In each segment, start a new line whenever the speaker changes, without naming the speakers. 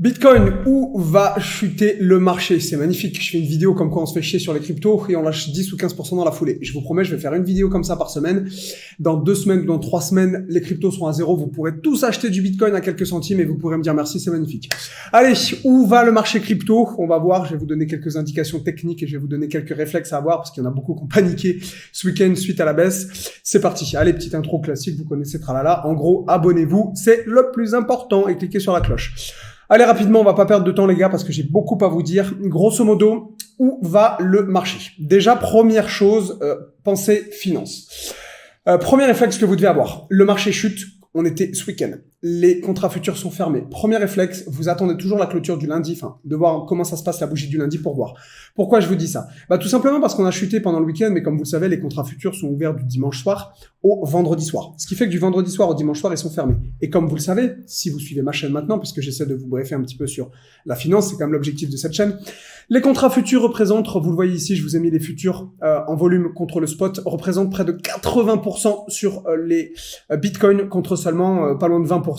Bitcoin, où va chuter le marché? C'est magnifique. Je fais une vidéo comme quoi on se fait chier sur les cryptos et on lâche 10 ou 15% dans la foulée. Je vous promets, je vais faire une vidéo comme ça par semaine. Dans 2 semaines ou dans 3 semaines, les cryptos seront à zéro. Vous pourrez tous acheter du Bitcoin à quelques centimes et vous pourrez me dire merci, c'est magnifique. Allez, où va le marché crypto? On va voir. Je vais vous donner quelques indications techniques et je vais vous donner quelques réflexes à avoir parce qu'il y en a beaucoup qui ont paniqué ce week-end suite à la baisse. C'est parti. Allez, petite intro classique. Vous connaissez tralala. En gros, abonnez-vous. C'est le plus important et cliquez sur la cloche. Allez, rapidement, on va pas perdre de temps, les gars, parce que j'ai beaucoup à vous dire. Grosso modo, où va le marché? Déjà, première chose, pensez finance. Premier réflexe que vous devez avoir. Le marché chute. On était ce week-end. Les contrats futurs sont fermés. Premier réflexe, vous attendez toujours la clôture du lundi, de voir comment ça se passe la bougie du lundi pour voir. Pourquoi je vous dis ça? Tout simplement parce qu'on a chuté pendant le week-end, mais comme vous le savez, les contrats futurs sont ouverts du dimanche soir au vendredi soir. Ce qui fait que du vendredi soir au dimanche soir, ils sont fermés. Et comme vous le savez, si vous suivez ma chaîne maintenant, puisque j'essaie de vous briefer un petit peu sur la finance, c'est quand même l'objectif de cette chaîne, les contrats futurs représentent, vous le voyez ici, je vous ai mis les futurs en volume contre le spot, représentent près de 80% sur les bitcoins contre seulement pas loin de 20%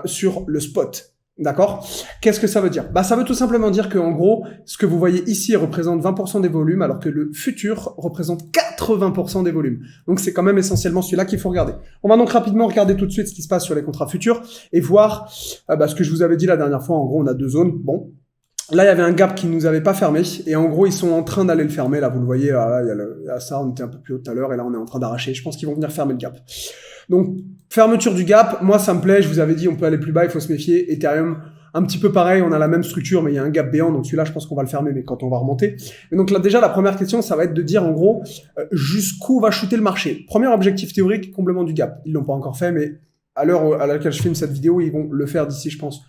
sur le spot. D'accord? Qu'est-ce que ça veut dire? Ça veut tout simplement dire que en gros, ce que vous voyez ici représente 20% des volumes, alors que le futur représente 80% des volumes. Donc c'est quand même essentiellement celui-là qu'il faut regarder. On va donc rapidement regarder tout de suite ce qui se passe sur les contrats futurs et voir ce que je vous avais dit la dernière fois. En gros, on a deux zones. Bon. Là, il y avait un gap qui nous avait pas fermé, et en gros, ils sont en train d'aller le fermer. Là, vous le voyez, là, il y a ça, on était un peu plus haut tout à l'heure, et là, on est en train d'arracher. Je pense qu'ils vont venir fermer le gap. Donc, fermeture du gap, moi, ça me plaît. Je vous avais dit, on peut aller plus bas, il faut se méfier. Ethereum, un petit peu pareil, on a la même structure, mais il y a un gap béant, donc celui-là, je pense qu'on va le fermer, mais quand on va remonter. Et donc là, déjà, la première question, ça va être de dire, en gros, jusqu'où va chuter le marché. Premier objectif théorique, comblement du gap. Ils l'ont pas encore fait, mais à l'heure à laquelle je filme cette vidéo, ils vont le faire d'ici, je pense,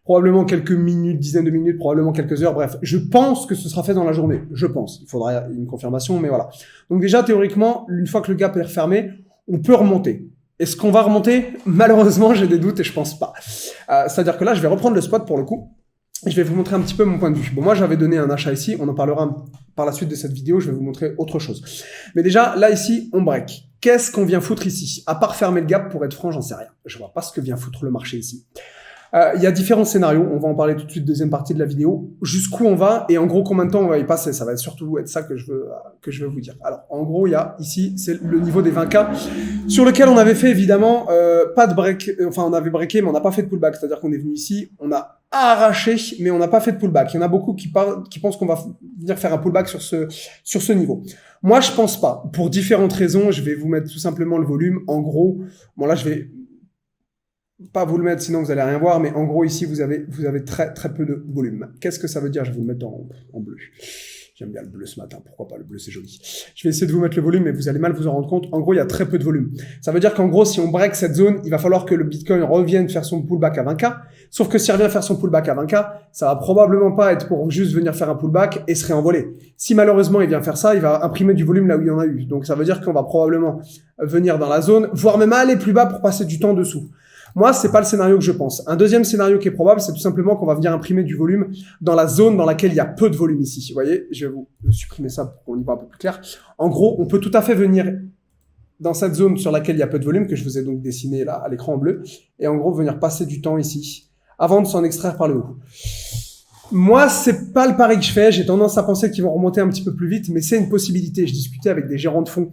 probablement quelques minutes, dizaines de minutes, probablement quelques heures, bref. Je pense que ce sera fait dans la journée. Je pense. Il faudra une confirmation, mais voilà. Donc déjà, théoriquement, une fois que le gap est refermé, on peut remonter. Est-ce qu'on va remonter? Malheureusement, j'ai des doutes et je pense pas. C'est-à-dire que là, je vais reprendre le spot pour le coup. Et je vais vous montrer un petit peu mon point de vue. Bon, moi, j'avais donné un achat ici. On en parlera par la suite de cette vidéo. Je vais vous montrer autre chose. Mais déjà, là, ici, on break. Qu'est-ce qu'on vient foutre ici? À part fermer le gap, pour être franc, j'en sais rien. Je vois pas ce que vient foutre le marché ici. Il y a différents scénarios, on va en parler tout de suite, deuxième partie de la vidéo. Jusqu'où on va et en gros combien de temps on va y passer, ça va surtout être ça que je veux vous dire. Alors en gros, il y a ici, c'est le niveau des 20K sur lequel on avait fait évidemment pas de break, enfin on avait breaké mais on n'a pas fait de pullback, c'est-à-dire qu'on est venu ici, on a arraché mais on n'a pas fait de pullback. Il y en a beaucoup qui pensent qu'on va venir faire un pullback sur ce niveau. Moi, je pense pas. Pour différentes raisons, je vais vous mettre tout simplement le volume. En gros, bon là je vais pas vous le mettre, sinon vous allez rien voir, mais en gros ici vous avez très très peu de volume. Qu'est-ce que ça veut dire? Je vais vous le mettre en bleu. J'aime bien le bleu ce matin, pourquoi pas, le bleu c'est joli. Je vais essayer de vous mettre le volume, mais vous allez mal vous en rendre compte. En gros, il y a très peu de volume. Ça veut dire qu'en gros, si on break cette zone, il va falloir que le Bitcoin revienne faire son pullback à 20K. Sauf que s'il revient faire son pullback à 20K, ça va probablement pas être pour juste venir faire un pullback et se réenvoler. Si malheureusement il vient faire ça, il va imprimer du volume là où il y en a eu. Donc ça veut dire qu'on va probablement venir dans la zone, voire même aller plus bas pour passer du temps dessous. Moi, c'est pas le scénario que je pense. Un deuxième scénario qui est probable, c'est tout simplement qu'on va venir imprimer du volume dans la zone dans laquelle il y a peu de volume ici. Vous voyez, je vais vous supprimer ça pour qu'on y voit un peu plus clair. En gros, on peut tout à fait venir dans cette zone sur laquelle il y a peu de volume, que je vous ai donc dessiné là à l'écran en bleu, et en gros venir passer du temps ici, avant de s'en extraire par le haut. Moi, c'est pas le pari que je fais. J'ai tendance à penser qu'ils vont remonter un petit peu plus vite, mais c'est une possibilité. Je discutais avec des gérants de fonds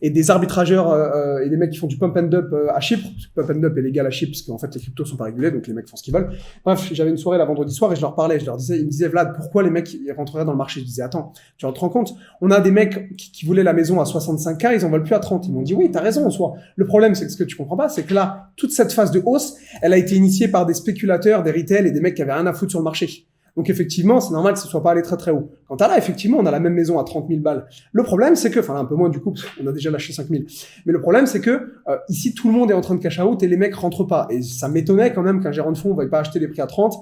et des arbitrageurs et des mecs qui font du pump and dump à Chypre. Parce que pump and dump est légal à Chypre, parce qu'en fait, les cryptos sont pas régulés, donc les mecs font ce qu'ils veulent. Bref, j'avais une soirée là vendredi soir et je leur parlais. Je leur disais, ils me disaient, Vlad, pourquoi les mecs ils rentreraient dans le marché? Je disais, attends, tu te rends compte? On a des mecs qui voulaient la maison à 65K, ils en veulent plus à 30. Ils m'ont dit, oui, t'as raison en soi. Le problème, c'est que ce que tu comprends pas, c'est que là, toute cette phase de hausse, elle a été initiée par des spéculateurs, des retail et des mecs qui avaient rien à foutre sur le marché. Donc effectivement, c'est normal que ce soit pas allé très très haut. Quant à là, effectivement, on a la même maison à 30 000 balles. Le problème, c'est que, enfin un peu moins du coup, on a déjà lâché 5 000. Mais le problème, c'est que ici, tout le monde est en train de cash out et les mecs rentrent pas. Et ça m'étonnait quand même qu'un gérant de fonds ne veuille pas acheter les prix à 30.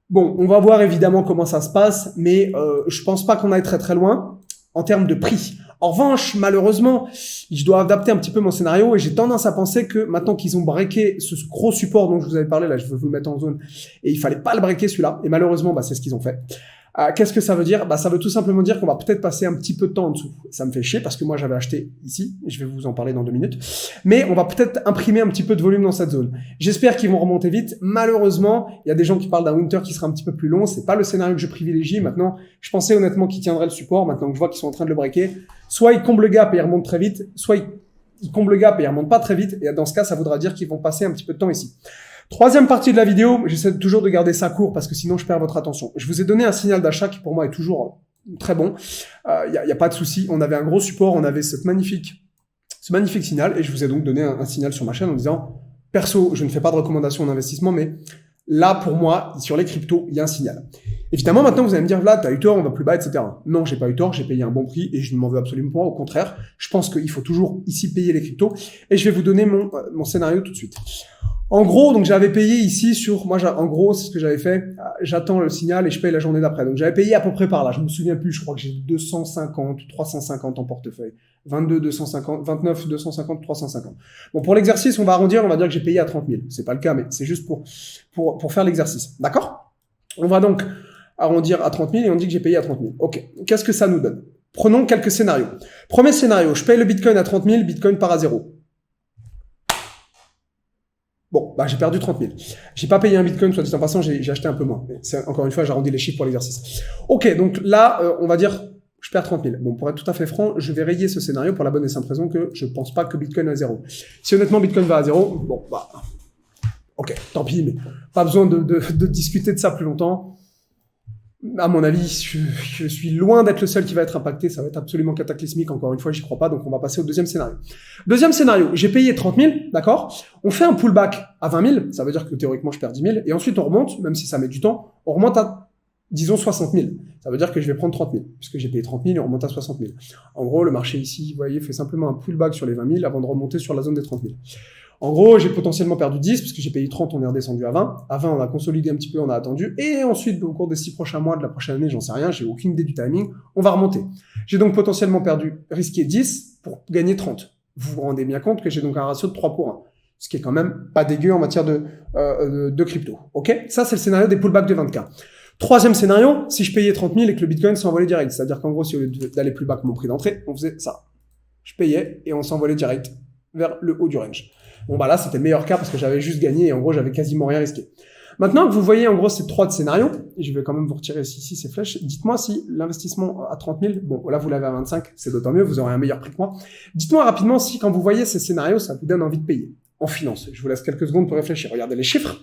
Bon, on va voir évidemment comment ça se passe, mais je pense pas qu'on aille très très loin en termes de prix. En revanche, malheureusement, je dois adapter un petit peu mon scénario et j'ai tendance à penser que maintenant qu'ils ont breaké ce gros support dont je vous avais parlé, là, je veux vous le mettre en zone, et il fallait pas le breaker celui-là, et malheureusement, c'est ce qu'ils ont fait. Qu'est-ce que ça veut dire? Ça veut tout simplement dire qu'on va peut-être passer un petit peu de temps en dessous. Ça me fait chier parce que moi j'avais acheté ici, et je vais vous en parler dans 2 minutes. Mais on va peut-être imprimer un petit peu de volume dans cette zone. J'espère qu'ils vont remonter vite. Malheureusement, il y a des gens qui parlent d'un winter qui sera un petit peu plus long. C'est pas le scénario que je privilégie. Maintenant, je pensais honnêtement qu'ils tiendraient le support. Maintenant que je vois qu'ils sont en train de le breaker, soit ils comblent le gap et ils remontent très vite, soit ils comblent le gap et ils remontent pas très vite. Et dans ce cas, ça voudra dire qu'ils vont passer un petit peu de temps ici. Troisième partie de la vidéo, j'essaie toujours de garder ça court parce que sinon je perds votre attention. Je vous ai donné un signal d'achat qui pour moi est toujours très bon. Y a pas de souci. On avait un gros support, on avait ce magnifique signal et je vous ai donc donné un signal sur ma chaîne en disant perso, je ne fais pas de recommandation d'investissement, mais là pour moi sur les cryptos, il y a un signal. Évidemment, maintenant vous allez me dire Vlad, t'as eu tort, on va plus bas, etc. Non, j'ai pas eu tort, j'ai payé un bon prix et je ne m'en veux absolument pas. Au contraire, je pense qu'il faut toujours ici payer les cryptos et je vais vous donner mon scénario tout de suite. En gros, donc j'avais payé ici en gros, c'est ce que j'avais fait. J'attends le signal et je paye la journée d'après. Donc j'avais payé à peu près par là. Je me souviens plus. Je crois que j'ai 250, 350 en portefeuille. 22, 250, 29, 250, 350. Bon, pour l'exercice, on va arrondir. On va dire que j'ai payé à 30 000. C'est pas le cas, mais c'est juste pour faire l'exercice. D'accord? On va donc arrondir à 30 000 et on dit que j'ai payé à 30 000. Ok. Qu'est-ce que ça nous donne? Prenons quelques scénarios. Premier scénario. Je paye le Bitcoin à 30 000. Bitcoin part à 0. Bon, j'ai perdu 30 000. J'ai pas payé un Bitcoin, soit dit en passant, j'ai acheté un peu moins. Mais encore une fois, j'arrondis les chiffres pour l'exercice. Ok, donc là, on va dire, je perds 30 000. Bon, pour être tout à fait franc, je vais rayer ce scénario pour la bonne et simple raison que je pense pas que Bitcoin va à 0. Si honnêtement Bitcoin va à 0, bon, ok, tant pis, mais pas besoin de discuter de ça plus longtemps. À mon avis, je suis loin d'être le seul qui va être impacté. Ça va être absolument cataclysmique. Encore une fois, j'y crois pas. Donc, on va passer au deuxième scénario. Deuxième scénario, j'ai payé 30 000, d'accord? On fait un pullback à 20 000. Ça veut dire que théoriquement, je perds 10 000. Et ensuite, on remonte, même si ça met du temps, on remonte à, disons, 60 000. Ça veut dire que je vais prendre 30 000. Puisque j'ai payé 30 000 et on remonte à 60 000. En gros, le marché ici, vous voyez, fait simplement un pullback sur les 20 000 avant de remonter sur la zone des 30 000. En gros, j'ai potentiellement perdu 10, puisque j'ai payé 30, on est redescendu à 20. À 20, on a consolidé un petit peu, on a attendu. Et ensuite, au cours des 6 prochains mois de la prochaine année, j'en sais rien, j'ai aucune idée du timing, on va remonter. J'ai donc potentiellement risqué 10 pour gagner 30. Vous vous rendez bien compte que j'ai donc un ratio de 3 pour 1. Ce qui est quand même pas dégueu en matière de crypto. Ok? Ça, c'est le scénario des pullbacks de 20K. Troisième scénario, si je payais 30 000 et que le Bitcoin s'envolait direct. C'est-à-dire qu'en gros, si au lieu d'aller plus bas que mon prix d'entrée, on faisait ça. Je payais et on s'envolait direct vers le haut du range. Bon, là, c'était le meilleur cas parce que j'avais juste gagné et en gros, j'avais quasiment rien risqué. Maintenant que vous voyez, en gros, ces 3 scénarios, et je vais quand même vous retirer ici ces flèches, dites-moi si l'investissement à 30 000, bon, là, vous l'avez à 25, c'est d'autant mieux, vous aurez un meilleur prix que moi. Dites-moi rapidement si, quand vous voyez ces scénarios, ça vous donne envie de payer en finance. Je vous laisse quelques secondes pour réfléchir. Regardez les chiffres.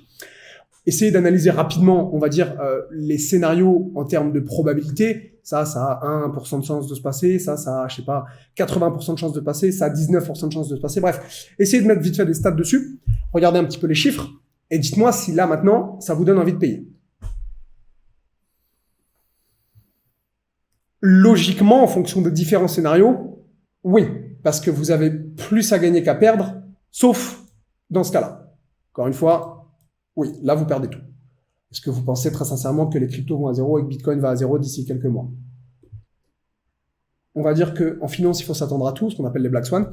Essayez d'analyser rapidement, on va dire, les scénarios en termes de probabilité. Ça a 1% de chance de se passer. Ça a, je sais pas, 80% de chance de passer. Ça a 19% de chance de se passer. Bref, essayez de mettre vite fait des stats dessus. Regardez un petit peu les chiffres. Et dites-moi si là, maintenant, ça vous donne envie de payer. Logiquement, en fonction de différents scénarios, oui. Parce que vous avez plus à gagner qu'à perdre, sauf dans ce cas-là. Encore une fois, oui, là, vous perdez tout. Est-ce que vous pensez très sincèrement que les cryptos vont à 0 et que Bitcoin va à 0 d'ici quelques mois? On va dire qu'en finance, il faut s'attendre à tout, ce qu'on appelle les Black Swan.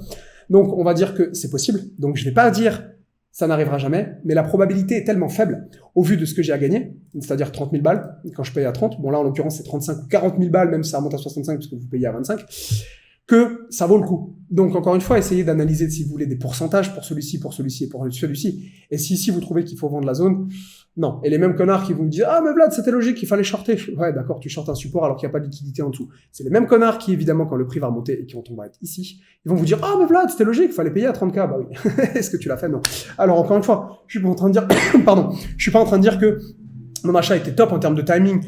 Donc, on va dire que c'est possible. Donc, je ne vais pas dire ça n'arrivera jamais, mais la probabilité est tellement faible au vu de ce que j'ai à gagner, c'est-à-dire 30 000 balles, quand je paye à 30. Bon, là, en l'occurrence, c'est 35 ou 40 000 balles, même si ça remonte à 65 parce que vous payez à 25. Que ça vaut le coup. Donc, encore une fois, essayez d'analyser, si vous voulez, des pourcentages pour celui-ci, pour celui-ci et pour celui-ci. Et si ici, vous trouvez qu'il faut vendre la zone, non. Et les mêmes connards qui vont vous dire « Ah, mais Vlad, c'était logique, il fallait shorter. » Ouais, d'accord, tu shortes un support alors qu'il n'y a pas de liquidité en dessous. C'est les mêmes connards qui, évidemment, quand le prix va remonter et quand on va être ici, ils vont vous dire « Ah, mais Vlad, c'était logique, il fallait payer à 30K. » Bah oui. Est-ce que tu l'as fait? Non. Alors, encore une fois, je suis pas en train de dire, pardon, je suis pas en train de dire que mon achat était top en termes de timing.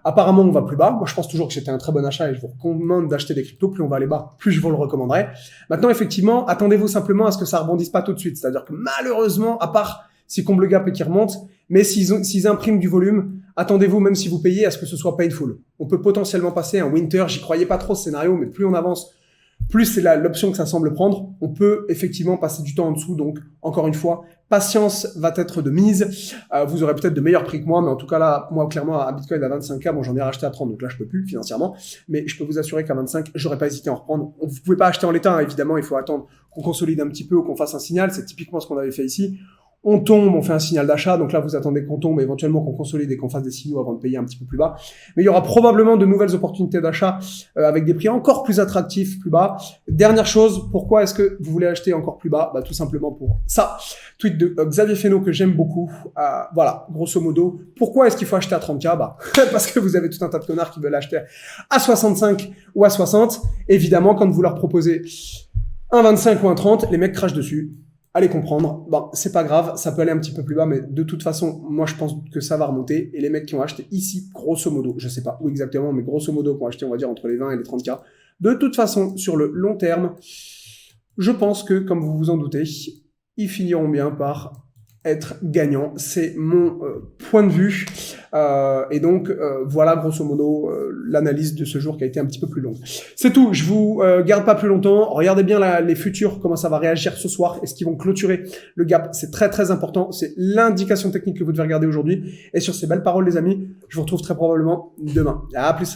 Apparemment, on va plus bas. Moi, je pense toujours que c'était un très bon achat et je vous recommande d'acheter des cryptos. Plus on va aller bas, plus je vous le recommanderais. Maintenant, effectivement, attendez-vous simplement à ce que ça rebondisse pas tout de suite. C'est-à-dire que malheureusement, à part s'ils comblent le gap et qu'ils remontent, mais s'ils impriment du volume, attendez-vous, même si vous payez, à ce que ce soit painful. On peut potentiellement passer un winter. J'y croyais pas trop ce scénario, mais plus on avance, plus c'est l'option que ça semble prendre. On peut effectivement passer du temps en dessous. Donc, encore une fois, patience va être de mise. Vous aurez peut-être de meilleurs prix que moi, mais en tout cas là, moi, clairement, à Bitcoin à 25K, bon, j'en ai racheté à 30, donc là, je peux plus financièrement. Mais je peux vous assurer qu'à 25, j'aurais pas hésité à en reprendre. Vous pouvez pas acheter en l'état, hein, évidemment, il faut attendre qu'on consolide un petit peu ou qu'on fasse un signal. C'est typiquement ce qu'on avait fait ici. On tombe, on fait un signal d'achat. Donc là, vous attendez qu'on tombe, éventuellement qu'on consolide et qu'on fasse des signaux avant de payer un petit peu plus bas. Mais il y aura probablement de nouvelles opportunités d'achat avec des prix encore plus attractifs, plus bas. Dernière chose, pourquoi est-ce que vous voulez acheter encore plus bas? Tout simplement pour ça. Tweet de Xavier Fesneau que j'aime beaucoup. Voilà, grosso modo. Pourquoi est-ce qu'il faut acheter à 30K? Parce que vous avez tout un tas de connards qui veulent acheter à 65 ou à 60. Évidemment, quand vous leur proposez un 25 ou un 30, les mecs crachent dessus. Allez comprendre. C'est pas grave, ça peut aller un petit peu plus bas, mais de toute façon, moi je pense que ça va remonter. Et les mecs qui ont acheté ici, grosso modo, je sais pas où exactement, mais grosso modo, qui ont acheté, on va dire, entre les 20 et les 30K, de toute façon, sur le long terme, je pense que, comme vous vous en doutez, ils finiront bien par être gagnants. C'est mon point de vue. Et donc, voilà, grosso modo, l'analyse de ce jour qui a été un petit peu plus longue. C'est tout. Je vous garde pas plus longtemps. Regardez bien les futurs, comment ça va réagir ce soir. Est-ce qu'ils vont clôturer le gap? C'est très, très important. C'est l'indication technique que vous devez regarder aujourd'hui. Et sur ces belles paroles, les amis, je vous retrouve très probablement demain. À plus.